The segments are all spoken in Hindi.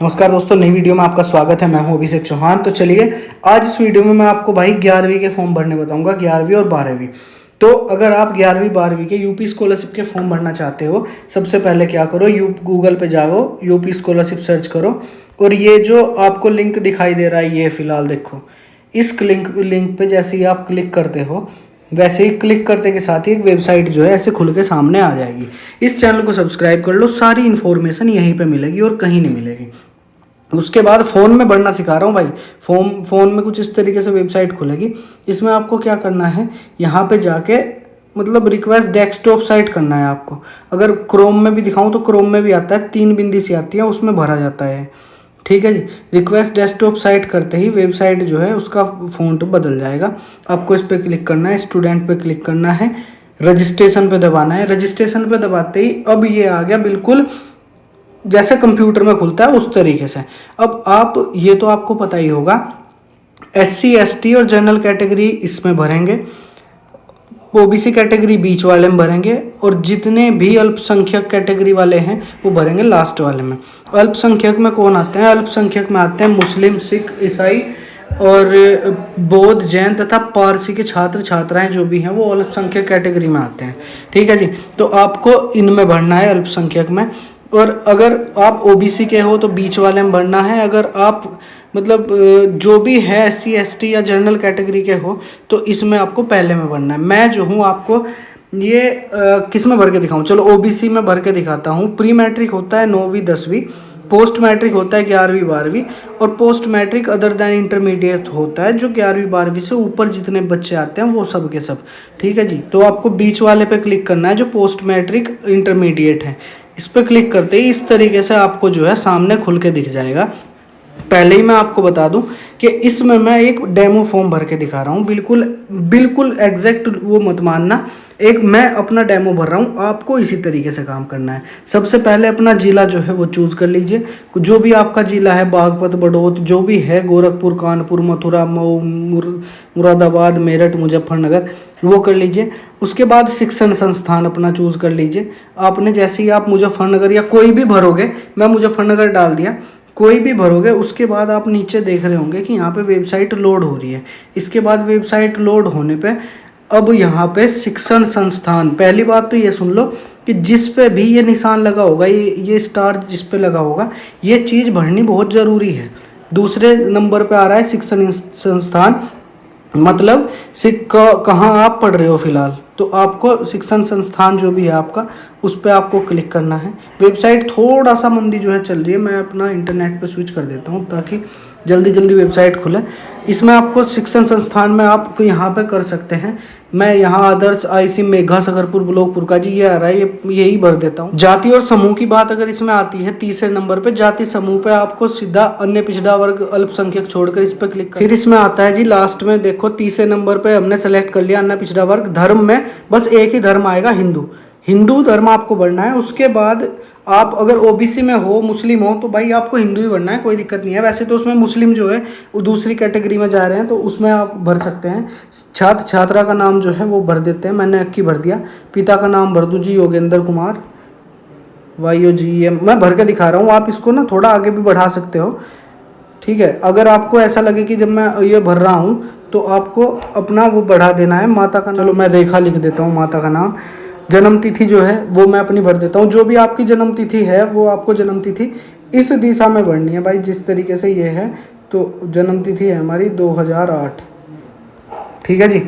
नमस्कार दोस्तों, नई वीडियो में आपका स्वागत है। मैं हूं अभिषेक चौहान। तो चलिए आज इस वीडियो में मैं आपको भाई 11वीं के फॉर्म भरने बताऊंगा, 11वीं और 12वीं। तो अगर आप 11वीं 12वीं के यूपी स्कॉलरशिप के फॉर्म भरना चाहते हो, सबसे पहले क्या करो, गूगल पे जाओ, यूपी स्कॉलरशिप सर्च करो और ये जो आपको लिंक दिखाई दे रहा है, ये फिलहाल देखो, इस लिंक पे जैसे ही आप क्लिक करते हो, वैसे ही क्लिक करते के साथ ही एक वेबसाइट जो है ऐसे खुल के सामने आ जाएगी। इस चैनल को सब्सक्राइब कर लो, सारी इन्फॉर्मेशन यहीं पे मिलेगी और कहीं नहीं मिलेगी। उसके बाद फ़ोन में बढ़ना सिखा रहा हूँ भाई। फ़ोन में कुछ इस तरीके से वेबसाइट खुलेगी। इसमें आपको क्या करना है, यहाँ पे जाके मतलब रिक्वेस्ट डेस्कटॉप साइट करना है आपको। अगर क्रोम में भी दिखाऊं तो क्रोम में भी आता है, 3 बिंदी सी आती है, उसमें भरा जाता है। ठीक है जी। रिक्वेस्ट डेस्कटॉप साइट करते ही वेबसाइट जो है उसका फ़ॉन्ट बदल जाएगा। आपको इस पर क्लिक करना है, स्टूडेंट पे क्लिक करना है, रजिस्ट्रेशन पे दबाना है। रजिस्ट्रेशन पे दबाते ही अब ये आ गया बिल्कुल जैसे कंप्यूटर में खुलता है उस तरीके से। अब आप ये तो आपको पता ही होगा, SC ST और जनरल कैटेगरी इसमें भरेंगे, OBC कैटेगरी बीच वाले में भरेंगे और जितने भी अल्पसंख्यक कैटेगरी वाले हैं वो भरेंगे लास्ट वाले में। अल्पसंख्यक में कौन आते हैं? अल्पसंख्यक में आते हैं मुस्लिम, सिख, ईसाई और बौद्ध, जैन तथा पारसी के छात्र छात्राएं जो भी हैं वो अल्पसंख्यक कैटेगरी में आते हैं। ठीक है जी। तो आपको इनमें भरना है, अल्पसंख्यक में। और अगर आप OBC के हो तो बीच वाले में भरना है। अगर आप मतलब जो भी है SC ST या जनरल कैटेगरी के हो तो इसमें आपको पहले में भरना है। मैं जो हूँ आपको ये किस में भर के दिखाऊँ? चलो OBC में भर के दिखाता हूँ। प्री मैट्रिक होता है 9वीं 10वीं, पोस्ट मैट्रिक होता है 11वीं 12वीं और post matric other than intermediate होता है जो 11वीं 12वीं से ऊपर जितने बच्चे आते हैं वो सब के सब। ठीक है जी। तो आपको बीच वाले पे क्लिक करना है जो पोस्ट मैट्रिक इंटरमीडिएट है। इस पर क्लिक करते ही इस तरीके से आपको जो है सामने खुल के दिख जाएगा। पहले ही मैं आपको बता दूं कि इसमें मैं एक डेमो फॉर्म भर के दिखा रहा हूं, बिल्कुल बिल्कुल एग्जैक्ट वो मत मानना। एक मैं अपना डेमो भर रहा हूं, आपको इसी तरीके से काम करना है। सबसे पहले अपना जिला जो है वो चूज कर लीजिए, जो भी आपका जिला है, बागपत, बड़ौत, जो भी है, गोरखपुर, कानपुर, मथुरा, मऊ, मुरादाबाद, मेरठ, मुजफ्फरनगर, वो कर लीजिए। उसके बाद शिक्षण संस्थान अपना चूज कर लीजिए। आपने जैसे ही आप मुजफ्फरनगर या कोई भी भरोगे, मैं मुजफ्फरनगर डाल दिया, कोई भी भरोगे, उसके बाद आप नीचे देख रहे होंगे कि यहाँ पे वेबसाइट लोड हो रही है। इसके बाद वेबसाइट लोड होने पे अब यहाँ पे शिक्षण संस्थान, पहली बात तो ये सुन लो कि जिस पे भी ये निशान लगा होगा, ये स्टार जिस पे लगा होगा, ये चीज़ भरनी बहुत ज़रूरी है। दूसरे नंबर पे आ रहा है शिक्षण संस्थान, मतलब कहाँ आप पढ़ रहे हो फिलहाल, तो आपको शिक्षण संस्थान जो भी है आपका उस पर आपको क्लिक करना है। वेबसाइट थोड़ा सा मंदी जो है चल रही है, मैं अपना इंटरनेट पे स्विच कर देता हूँ ताकि जल्दी जल्दी वेबसाइट खुले। इसमें आपको शिक्षण संस्थान में आप यहाँ पे कर सकते हैं। मैं यहाँ आदर्श IC मेघा सकरपुर ब्लॉक पुरका जी ये आ रहा है, यही भर देता हूँ। जाति और समूह की बात अगर इसमें आती है तीसरे नंबर पे, जाति समूह पे आपको सीधा अन्य पिछड़ा वर्ग अल्पसंख्यक छोड़कर इस पर क्लिक कर। फिर इसमें आता है जी लास्ट में, देखो तीसरे नंबर पे हमने सेलेक्ट कर लिया अन्य पिछड़ा वर्ग। धर्म में बस एक ही धर्म आएगा, हिंदू धर्म आपको भरना है। उसके बाद आप अगर OBC में हो, मुस्लिम हो, तो भाई आपको हिंदू ही भरना है, कोई दिक्कत नहीं है। वैसे तो उसमें मुस्लिम जो है वो दूसरी कैटेगरी में जा रहे हैं तो उसमें आप भर सकते हैं। छात्र छात्रा का नाम जो है वो भर देते हैं, मैंने अक्की भर दिया। पिता का नाम भर दूँ जी, योगेंद्र कुमार, YOGM मैं भर के दिखा रहा हूँ। आप इसको ना थोड़ा आगे भी बढ़ा सकते हो। ठीक है। अगर आपको ऐसा लगे कि जब मैं ये भर रहा हूँ तो आपको अपना वो बढ़ा देना है। माता का नाम, चलो मैं रेखा लिख देता हूँ माता का नाम। जन्म तिथि जो है वो मैं अपनी भर देता हूँ। जो भी आपकी जन्म तिथि है वो आपको जन्म तिथि इस दिशा में भरनी है भाई, जिस तरीके से ये है। तो जन्म तिथि है हमारी 2008। ठीक है जी।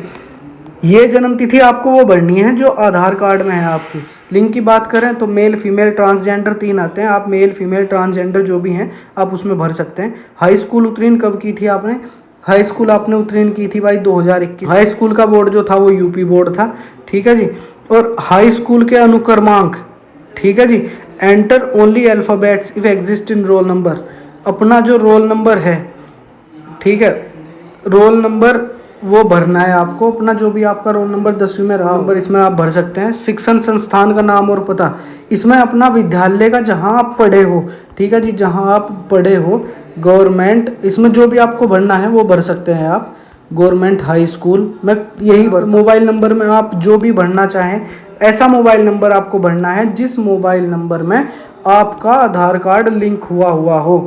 ये जन्म तिथि आपको वो भरनी है जो आधार कार्ड में है आपकी। लिंग की बात करें तो मेल फीमेल ट्रांसजेंडर 3 आते हैं, आप मेल फीमेल ट्रांसजेंडर जो भी हैं आप उसमें भर सकते हैं। हाई स्कूल उत्तीर्ण कब की थी आपने? हाई स्कूल आपने उत्तीर्ण की थी भाई 2021। हाई स्कूल का बोर्ड जो था वो UP बोर्ड था। ठीक है जी। और हाई स्कूल के अनुक्रमांक, ठीक है जी। Enter only alphabets if exist in roll number, अपना जो रोल नंबर है, ठीक है, रोल नंबर वो भरना है आपको। अपना जो भी आपका रोल नंबर 10वीं में रहा नंबर इसमें आप भर सकते हैं। शिक्षण संस्थान का नाम और पता, इसमें अपना विद्यालय का जहां आप पढ़े हो, ठीक है जी, जहां आप पढ़े हो गवर्नमेंट, इसमें जो भी आपको भरना है वो भर सकते हैं आप। गवर्नमेंट हाई स्कूल मैं यही भर। मोबाइल नंबर में आप जो भी भरना चाहें, ऐसा मोबाइल नंबर आपको भरना है जिस मोबाइल नंबर में आपका आधार कार्ड लिंक हुआ हो।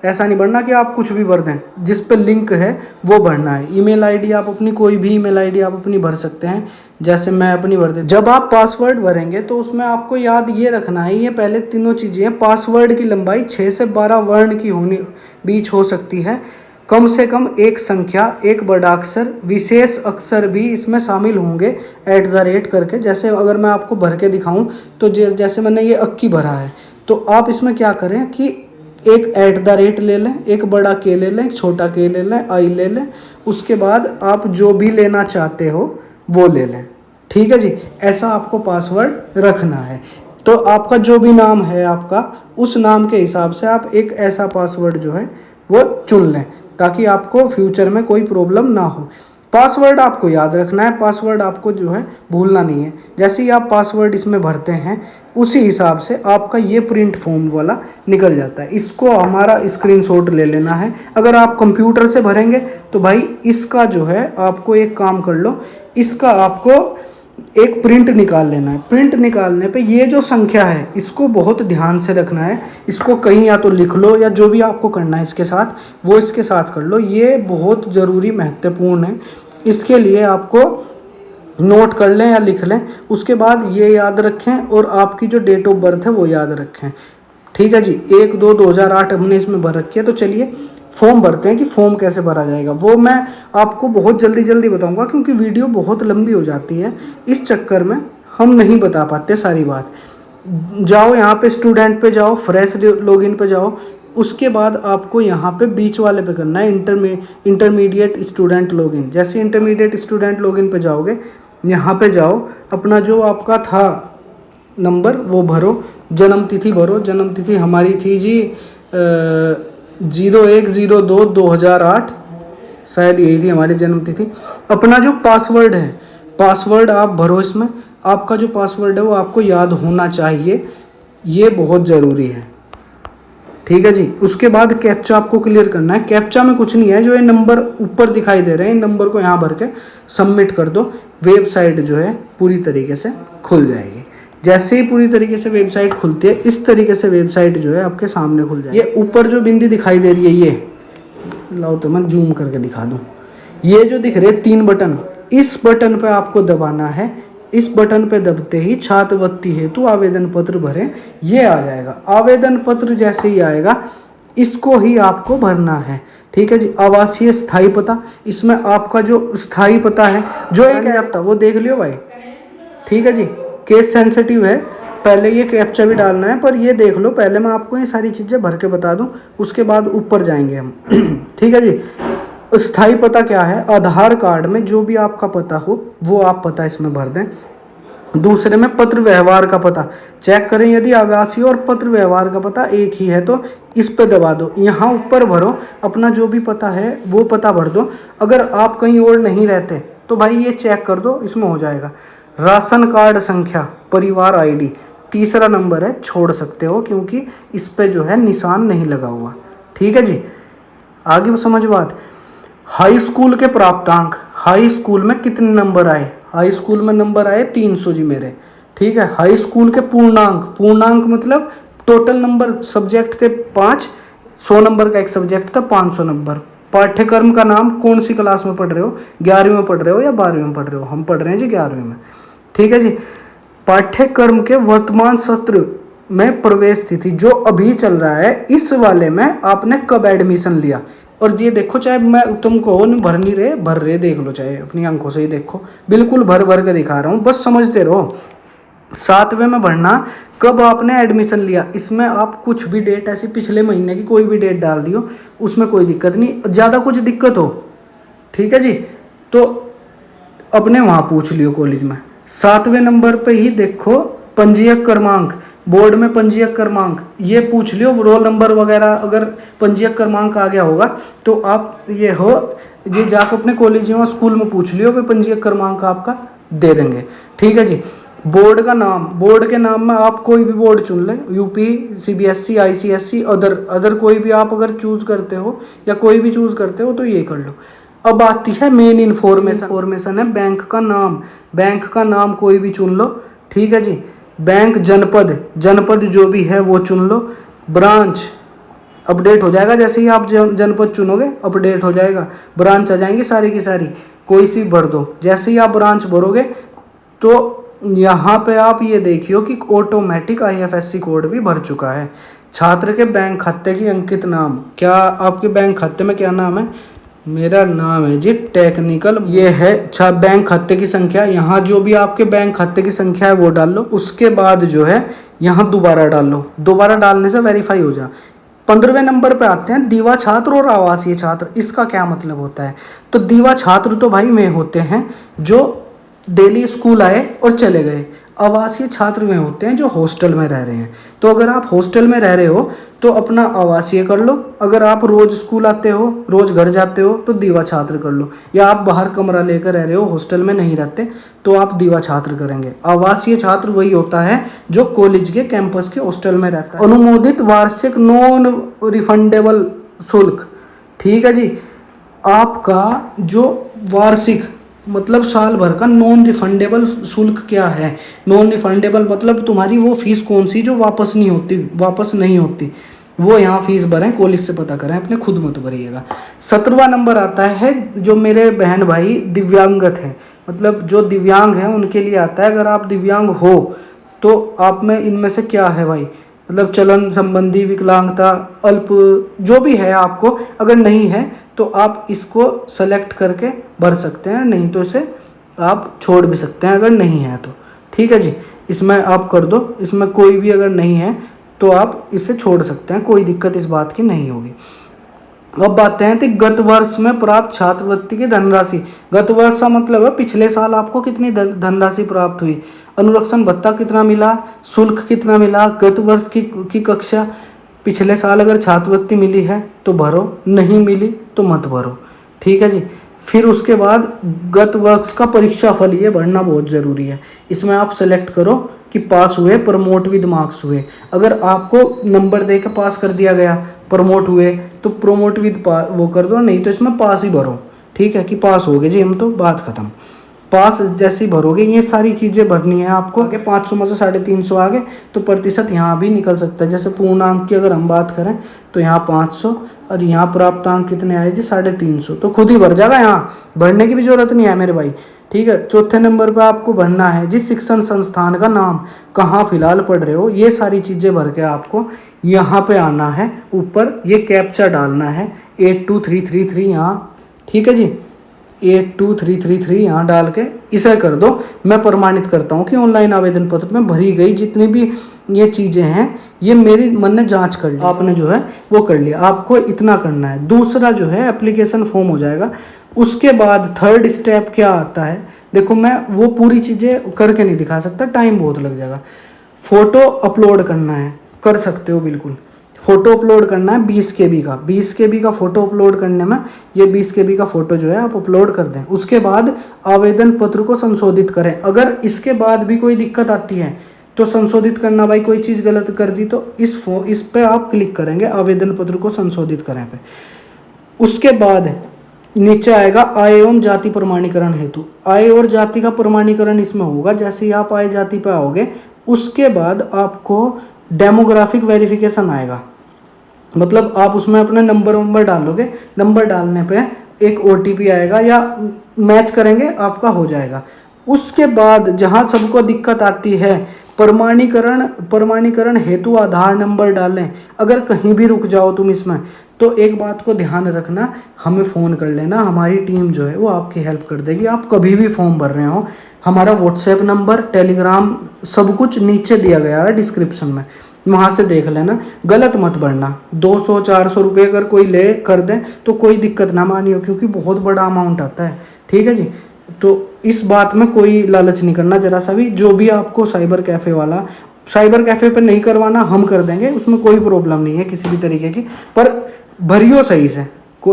ऐसा नहीं भरना कि आप कुछ भी भर दें, जिस पे लिंक है वो भरना है। ईमेल आईडी आप अपनी, कोई भी ईमेल आईडी आप अपनी भर सकते हैं, जैसे मैं अपनी भर दे। जब आप पासवर्ड भरेंगे तो उसमें आपको याद ये रखना है, ये पहले तीनों चीज़ें हैं। पासवर्ड की लंबाई 6 से 12 वर्ण की होनी बीच हो सकती है। कम से कम एक संख्या, एक बड़ा अक्षर, विशेष अक्षर भी इसमें शामिल होंगे @ करके। जैसे अगर मैं आपको भर के दिखाऊं तो जैसे मैंने ये अक्की भरा है, तो आप इसमें क्या करें कि एक @ ले लें, एक बड़ा के ले लें, एक छोटा के ले लें, आई ले लें, उसके बाद आप जो भी लेना चाहते हो वो ले लें। ठीक है जी, ऐसा आपको पासवर्ड रखना है। तो आपका जो भी नाम है आपका, उस नाम के हिसाब से आप एक ऐसा पासवर्ड जो है वो चुन लें, ताकि आपको फ्यूचर में कोई प्रॉब्लम ना हो। पासवर्ड आपको याद रखना है, पासवर्ड आपको जो है भूलना नहीं है। जैसे ही आप पासवर्ड इसमें भरते हैं उसी हिसाब से आपका ये प्रिंट फॉर्म वाला निकल जाता है। इसको हमारा स्क्रीनशॉट ले लेना है। अगर आप कंप्यूटर से भरेंगे तो भाई इसका जो है आपको एक काम कर लो, इसका आपको एक प्रिंट निकाल लेना है। प्रिंट निकालने पे ये जो संख्या है इसको बहुत ध्यान से रखना है। इसको कहीं या तो लिख लो, या जो भी आपको करना है इसके साथ वो इसके साथ कर लो। ये बहुत ज़रूरी, महत्वपूर्ण है। इसके लिए आपको नोट कर लें या लिख लें। उसके बाद ये याद रखें और आपकी जो डेट ऑफ बर्थ है वो याद रखें। ठीक है जी, 1/2/2008 हमने इसमें भर रखी है। तो चलिए फॉर्म भरते हैं कि फॉर्म कैसे भरा जाएगा। वो मैं आपको बहुत जल्दी बताऊंगा, क्योंकि वीडियो बहुत लंबी हो जाती है। इस चक्कर में हम नहीं बता पाते सारी बात। जाओ यहाँ पे स्टूडेंट पे जाओ, फ्रेश लॉगिन पे जाओ। उसके बाद आपको यहाँ पे बीच वाले पे करना है इंटरमीडिएट स्टूडेंट लॉगिन। जैसे इंटरमीडिएट स्टूडेंट लॉगिन पे जाओगे, यहाँ पे जाओ, अपना जो आपका था नंबर वो भरो, जन्म तिथि भरो। जन्म तिथि हमारी थी जी 01/02/2008, शायद यही थी हमारी जन्म तिथि। अपना जो पासवर्ड है, पासवर्ड आप भरो इसमें। आपका जो पासवर्ड है वो आपको याद होना चाहिए, ये बहुत ज़रूरी है। ठीक है जी, उसके बाद कैप्चा आपको क्लियर करना है। कैप्चा में कुछ नहीं है, जो ये नंबर ऊपर दिखाई दे रहे हैं इन नंबर को यहाँ भर के सबमिट कर दो। वेबसाइट जो है पूरी तरीके से खुल जाएगी। जैसे ही पूरी तरीके से वेबसाइट खुलती है, इस तरीके से वेबसाइट जो है आपके सामने खुल जाएगी। ये ऊपर जो बिंदी दिखाई दे रही है, ये लाओ तो मैं जूम करके दिखा दूँ। ये जो दिख रहे 3 बटन, इस बटन पे आपको दबाना है। इस बटन पे दबते ही छात्रवृत्ति हेतु आवेदन पत्र भरें, ये आ जाएगा। आवेदन पत्र जैसे ही आएगा इसको ही आपको भरना है। ठीक है जी, आवासीय स्थायी पता, इसमें आपका जो स्थायी पता है जो एक ऐप था वो देख लियो भाई। ठीक है जी, केस सेंसिटिव है, पहले ये कैप्चा भी डालना है, पर ये देख लो पहले। मैं आपको ये सारी चीज़ें भर के बता दूं, उसके बाद ऊपर जाएंगे हम। ठीक है जी, स्थायी पता क्या है? आधार कार्ड में जो भी आपका पता हो वो आप पता इसमें भर दें। दूसरे में पत्र व्यवहार का पता चेक करें, यदि आवासीय और पत्र व्यवहार का पता एक ही है तो इस पे दबा दो। यहाँ ऊपर भरो अपना जो भी पता है वो पता भर दो। अगर आप कहीं और नहीं रहते तो भाई ये चेक कर दो, इसमें हो जाएगा। राशन कार्ड संख्या, परिवार आईडी, तीसरा नंबर है, छोड़ सकते हो क्योंकि इस पे जो है निशान नहीं लगा हुआ। ठीक है जी, आगे समझ बात। हाई स्कूल के प्राप्तांक, हाई स्कूल में कितने नंबर आए? हाई स्कूल में नंबर आए 300 जी मेरे। ठीक है, हाई स्कूल के पूर्णांक, पूर्णांक मतलब टोटल नंबर, सब्जेक्ट थे 5, 100 नंबर का एक सब्जेक्ट था, 500 नंबर। पाठ्यक्रम का नाम, कौन सी क्लास में पढ़ रहे हो, 11वीं में पढ़ रहे हो या 12वीं में पढ़ रहे हो? हम पढ़ रहे हैं जी 11वीं में। ठीक है जी, पाठ्यक्रम के वर्तमान सत्र में प्रवेश तिथि जो अभी चल रहा है, इस वाले में आपने कब एडमिशन लिया। और ये देखो, चाहे मैं तुमको भर नहीं रहे, भर रहे देख लो, चाहे अपनी आंखों से ही देखो, बिल्कुल भर भर के दिखा रहा हूँ, बस समझते रहो। 7वें में भरना कब आपने एडमिशन लिया। इसमें आप कुछ भी डेट, ऐसी पिछले महीने की कोई भी डेट डाल दियो, उसमें कोई दिक्कत नहीं। ज़्यादा कुछ दिक्कत हो, ठीक है जी, तो अपने वहाँ पूछ लियो कॉलेज में। 7वें नंबर पे ही देखो पंजीयक क्रमांक, बोर्ड में पंजीयक क्रमांक, ये पूछ लियो। रोल नंबर वगैरह अगर पंजीयक क्रमांक आ गया होगा तो आप ये जाकर अपने कॉलेज में स्कूल में पूछ लियो, वे पंजीयक क्रमांक आपका दे देंगे। ठीक है जी, बोर्ड का नाम, बोर्ड के नाम में आप कोई भी बोर्ड चुन लें, यूपी, सीबीएसई, आईसीएसई, अदर कोई भी आप अगर चूज़ करते हो या कोई भी चूज़ करते हो तो ये कर लो। अब आती है मेन इन्फॉर्मेशन है बैंक का नाम। बैंक का नाम कोई भी चुन लो। ठीक है जी, बैंक, जनपद जो भी है वो चुन लो। ब्रांच, अपडेट हो जाएगा। जैसे ही आप जनपद चुनोगे अपडेट हो जाएगा, ब्रांच आ जाएंगी सारी की सारी, कोई सी भर दो। जैसे ही आप ब्रांच भरोगे तो यहाँ पे आप ये देखियो कि ऑटोमेटिक IFSC कोड भी भर चुका है। छात्र के बैंक खाते की अंकित नाम, क्या आपके बैंक खाते में क्या नाम है? मेरा नाम है जी टेक्निकल। ये है बैंक खाते की संख्या, यहाँ जो भी आपके बैंक खाते की संख्या है वो डाल लो। उसके बाद जो है यहाँ दोबारा डाल लो, दोबारा डालने से वेरीफाई हो जा। 15वें नंबर पे आते हैं दीवा छात्र और आवासीय छात्र। इसका क्या मतलब होता है? तो दीवा छात्र तो भाई में होते हैं जो डेली स्कूल आए और चले गए। आवासीय छात्र में होते हैं जो हॉस्टल में रह रहे हैं। तो अगर आप हॉस्टल में रह रहे हो तो अपना आवासीय कर लो, अगर आप रोज स्कूल आते हो, रोज घर जाते हो तो दीवा छात्र कर लो, या आप बाहर कमरा लेकर रह रहे हो, हॉस्टल में नहीं रहते तो आप दीवा छात्र करेंगे। आवासीय छात्र वही होता है जो कॉलेज के कैंपस के हॉस्टल में रहता है। अनुमोदित वार्षिक नॉन रिफंडेबल शुल्क, ठीक है जी, आपका जो वार्षिक मतलब साल भर का नॉन रिफंडेबल शुल्क क्या है? नॉन रिफंडेबल मतलब तुम्हारी वो फीस कौन सी जो वापस नहीं होती, वो यहाँ फीस भरें, कॉलेज से पता करें, अपने खुद मत भरिएगा। 17वां नंबर आता है जो मेरे बहन भाई दिव्यांगत हैं, मतलब जो दिव्यांग हैं उनके लिए आता है। अगर आप दिव्यांग हो तो आप में इनमें से क्या है भाई, मतलब चलन संबंधी विकलांगता, अल्प जो भी है आपको, अगर नहीं है तो आप इसको सेलेक्ट करके भर सकते हैं, नहीं तो इसे आप छोड़ भी सकते हैं अगर नहीं है तो, ठीक है जी। इसमें आप कर दो, इसमें कोई भी अगर नहीं है तो आप इसे छोड़ सकते हैं, कोई दिक्कत इस बात की नहीं होगी। अब बात हैं कि गत वर्ष में प्राप्त छात्रवृत्ति की धनराशि। गत वर्ष का मतलब है पिछले साल आपको कितनी धनराशि प्राप्त हुई, अनुरक्षण भत्ता कितना मिला, शुल्क कितना मिला, गत वर्ष की कक्षा। पिछले साल अगर छात्रवृत्ति मिली है तो भरो, नहीं मिली तो मत भरो, ठीक है जी। फिर उसके बाद गत वर्ष का परीक्षा फल, ये भरना बहुत ज़रूरी है। इसमें आप सेलेक्ट करो कि पास हुए, प्रमोट विद मार्क्स हुए। अगर आपको नंबर दे के पास कर दिया गया, प्रमोट हुए तो प्रमोट विद वो कर दो, नहीं तो इसमें पास ही भरो, ठीक है कि पास हो गए जी हम, तो बात खत्म। पास जैसे ही भरोगे ये सारी चीज़ें भरनी है आपको। आगे 500 में से 350 आ गए तो प्रतिशत यहाँ भी निकल सकता है। जैसे पूर्णांक की अगर हम बात करें तो यहाँ 500 और यहाँ प्राप्तांक कितने आए जी 350, तो खुद ही भर जाएगा, यहाँ भरने की भी जरूरत नहीं है मेरे भाई, ठीक है। चौथे नंबर पर आपको भरना है जिस शिक्षण संस्थान का नाम, कहाँ फिलहाल पढ़ रहे हो, ये सारी चीज़ें भर के आपको यहाँ पे आना है। ऊपर ये कैप्चा डालना है 82333 यहाँ, ठीक है जी, 82333 यहाँ डाल के इसे कर दो। मैं प्रमाणित करता हूँ कि ऑनलाइन आवेदन पत्र में भरी गई जितनी भी ये चीज़ें हैं ये मेरी मन ने जांच कर ली, आपने जो है वो कर लिया। आपको इतना करना है। दूसरा जो है एप्लीकेशन फॉर्म हो जाएगा। उसके बाद थर्ड स्टेप क्या आता है, देखो मैं वो पूरी चीज़ें करके नहीं दिखा सकता, टाइम बहुत लग जाएगा। फ़ोटो अपलोड करना है, कर सकते हो बिल्कुल। फ़ोटो अपलोड करना है 20 KB का, 20 KB का फ़ोटो अपलोड करने में ये 20 KB का फ़ोटो जो है आप अपलोड कर दें। उसके बाद आवेदन पत्र को संशोधित करें। अगर इसके बाद भी कोई दिक्कत आती है तो संशोधित करना, भाई कोई चीज़ गलत कर दी तो इस पे आप क्लिक करेंगे आवेदन पत्र को संशोधित करें पे। उसके बाद नीचे आएगा आय एवं जाति प्रमाणीकरण हेतु। आय और जाति का प्रमाणीकरण इसमें होगा। जैसे ही आप आय जाति पे आओगे उसके बाद आपको डेमोग्राफिक वेरिफिकेशन आएगा, मतलब आप उसमें अपना नंबर डालोगे। नंबर डालने पे एक OTP आएगा या मैच करेंगे आपका हो जाएगा। उसके बाद जहाँ सबको दिक्कत आती है प्रमाणीकरण हेतु आधार नंबर डालें। अगर कहीं भी रुक जाओ तुम इसमें तो एक बात को ध्यान रखना, हमें फ़ोन कर लेना, हमारी टीम जो है वो आपकी हेल्प कर देगी। आप कभी भी फॉर्म भर रहे हो, हमारा व्हाट्सएप नंबर, टेलीग्राम सब कुछ नीचे दिया गया है डिस्क्रिप्शन में, वहाँ से देख लेना। गलत मत भरना। 200-400 रुपये अगर कोई ले कर दे तो कोई दिक्कत ना मानियो, क्योंकि बहुत बड़ा अमाउंट आता है, ठीक है जी। तो इस बात में कोई लालच नहीं करना जरा सा भी। जो भी आपको साइबर कैफ़े पर नहीं करवाना हम कर देंगे, उसमें कोई प्रॉब्लम नहीं है किसी भी तरीके की, पर भरियो सही से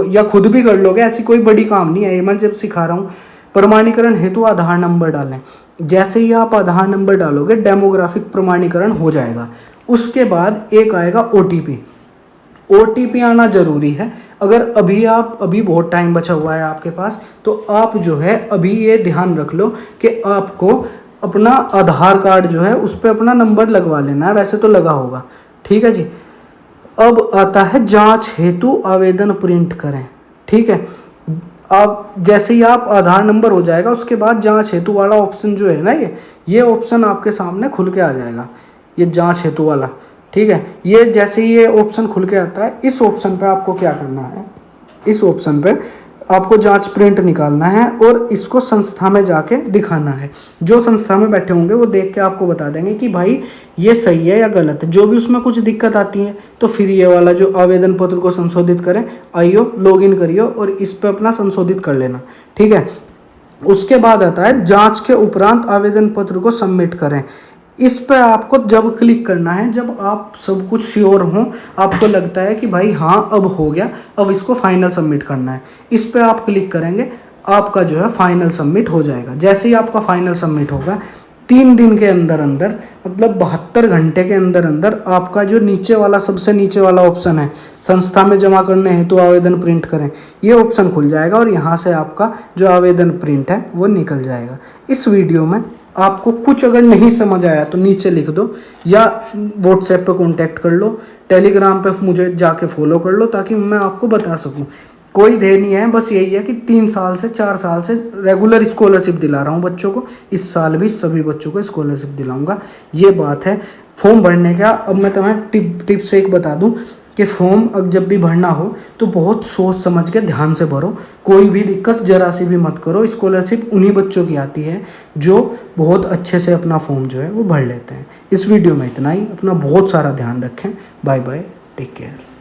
या खुद भी कर लोगे, ऐसी कोई बड़ी काम नहीं है। मैं जब सिखा रहा हूँ प्रमाणीकरण हेतु आधार नंबर डालें। जैसे ही आप आधार नंबर डालोगे डेमोग्राफिक प्रमाणीकरण हो जाएगा। उसके बाद एक आएगा OTP आना ज़रूरी है। अगर अभी बहुत टाइम बचा हुआ है आपके पास तो आप जो है अभी ये ध्यान रख लो कि आपको अपना आधार कार्ड जो है उस पर अपना नंबर लगवा लेना है, वैसे तो लगा होगा, ठीक है जी। अब आता है जांच हेतु आवेदन प्रिंट करें। ठीक है, अब जैसे ही आप आधार नंबर हो जाएगा उसके बाद जांच हेतु वाला ऑप्शन जो है ना, ये ऑप्शन आपके सामने खुल के आ जाएगा, ये जांच हेतु वाला। ठीक है, ये जैसे ही ये ऑप्शन खुल के आता है, इस ऑप्शन पे आपको क्या करना है, इस ऑप्शन पे आपको जांच प्रिंट निकालना है और इसको संस्था में जाके दिखाना है। जो संस्था में बैठे होंगे वो देख के आपको बता देंगे कि भाई ये सही है या गलत है। जो भी उसमें कुछ दिक्कत आती है तो फिर ये वाला जो आवेदन पत्र को संशोधित करें, आइयो लॉगिन करियो और इस पे अपना संशोधित कर लेना। ठीक है, उसके बाद आता है जांच के उपरांत आवेदन पत्र को सबमिट करें। इस पे आपको जब क्लिक करना है जब आप सब कुछ श्योर हो, आपको लगता है कि भाई हाँ अब हो गया, अब इसको फाइनल सबमिट करना है, इस पे आप क्लिक करेंगे, आपका जो है फाइनल सबमिट हो जाएगा। जैसे ही आपका फाइनल सबमिट होगा 3 दिन के अंदर अंदर, मतलब 72 घंटे के अंदर अंदर आपका जो नीचे वाला सबसे नीचे वाला ऑप्शन है संस्था में जमा करने हैं तो आवेदन प्रिंट करें, ये ऑप्शन खुल जाएगा और यहाँ से आपका जो आवेदन प्रिंट है वो निकल जाएगा। इस वीडियो में आपको कुछ अगर नहीं समझ आया तो नीचे लिख दो या व्हाट्सएप पे कांटेक्ट कर लो, टेलीग्राम पे मुझे जाके फॉलो कर लो ताकि मैं आपको बता सकूं। कोई देर नहीं है, बस यही है कि 3 साल से 4 साल से रेगुलर स्कॉलरशिप दिला रहा हूँ बच्चों को, इस साल भी सभी बच्चों को स्कॉलरशिप दिलाऊंगा, ये बात है। फॉर्म भरने का अब मैं तुम्हें टिप्स एक बता दूँ कि फॉर्म अब जब भी भरना हो तो बहुत सोच समझ के ध्यान से भरो, कोई भी दिक्कत जरा सी भी मत करो। स्कॉलरशिप उन्हीं बच्चों की आती है जो बहुत अच्छे से अपना फॉर्म जो है वो भर लेते हैं। इस वीडियो में इतना ही, अपना बहुत सारा ध्यान रखें। Bye bye, take care.